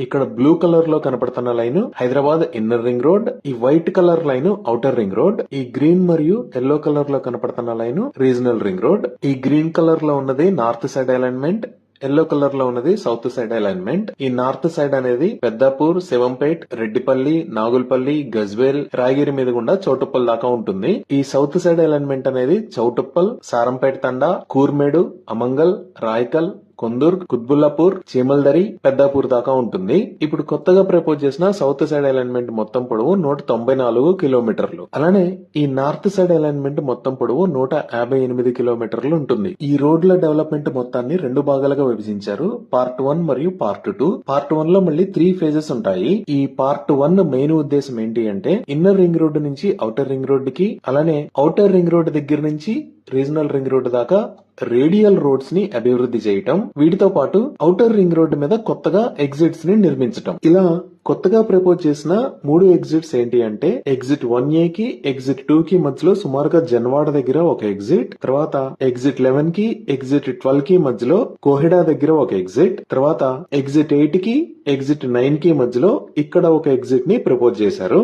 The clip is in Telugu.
ఇక్కడ బ్లూ కలర్ లో కనపడుతున్న line Hyderabad inner ring road, ఈ white colour line outer ring road, ఈ గ్రీన్ మరియు ఎల్లో కలర్ లో కనపడుతున్న లైన్ రీజనల్ రింగ్ రోడ్. ఈ గ్రీన్ కలర్ లో ఉన్నది north side alignment, yellow colour లో ఉన్నది సౌత్ సైడ్ అలైన్మెంట్. ఈ నార్త్ సైడ్ అనేది పెద్దాపూర్, శివంపేట్, రెడ్డిపల్లి, నాగుల్పల్లి, గజ్వేల్, రాయగిరి మీద గుండా చౌటుప్పల్ దాకా ఉంటుంది. ఈ సౌత్ సైడ్ అలైన్మెంట్ అనేది చౌటుప్పల్, సారంపేట్ తండా, కూర్మేడు, అమంగల్, రాయకల్, కొందూర్గ్, కుత్బుల్లాపూర్, చీమల్దరి, పెద్దాపూర్ దాకా ఉంటుంది. ఇప్పుడు కొత్తగా ప్రపోజ్ చేసిన సౌత్ సైడ్ అలైన్మెంట్ మొత్తం పొడవు 194 కిలోమీటర్లు. అలానే ఈ నార్త్ సైడ్ అలైన్మెంట్ మొత్తం పొడవు 158 కిలోమీటర్లు ఉంటుంది. ఈ రోడ్ల డెవలప్మెంట్ మొత్తాన్ని రెండు భాగాలుగా విభజించారు, పార్ట్ 1 మరియు పార్ట్ 2. పార్ట్ 1 లో మళ్ళీ 3 ఫేజెస్ ఉంటాయి. ఈ పార్ట్ 1 మెయిన్ ఉద్దేశం ఏంటి అంటే ఇన్నర్ రింగ్ రోడ్డు నుంచి ఔటర్ రింగ్ రోడ్డు కి, అలానే ఔటర్ రింగ్ రోడ్డు దగ్గర నుంచి రీజనల్ రింగ్ రోడ్డు దాకా రేడియల్ రోడ్స్ ని అభివృద్ధి చేయటం, వీటితో పాటు ఔటర్ రింగ్ రోడ్డు మీద కొత్తగా ఎగ్జిట్స్ ని నిర్మించటం. ఇలా కొత్తగా ప్రపోజ్ చేసిన 3 ఎగ్జిట్స్ ఏంటి అంటే ఎగ్జిట్ 1A కి, ఎగ్జిట్ 2 కి మధ్యలో సుమారుగా జన్వాడ దగ్గర ఒక ఎగ్జిట్, తర్వాత ఎగ్జిట్ 11 కి, ఎగ్జిట్ 12 కి మధ్యలో కోహెడా దగ్గర ఒక ఎగ్జిట్, తర్వాత ఎగ్జిట్ 8 కి, ఎగ్జిట్ 9 కి మధ్యలో ఇక్కడ ఒక ఎగ్జిట్ ని ప్రపోజ్ చేశారు.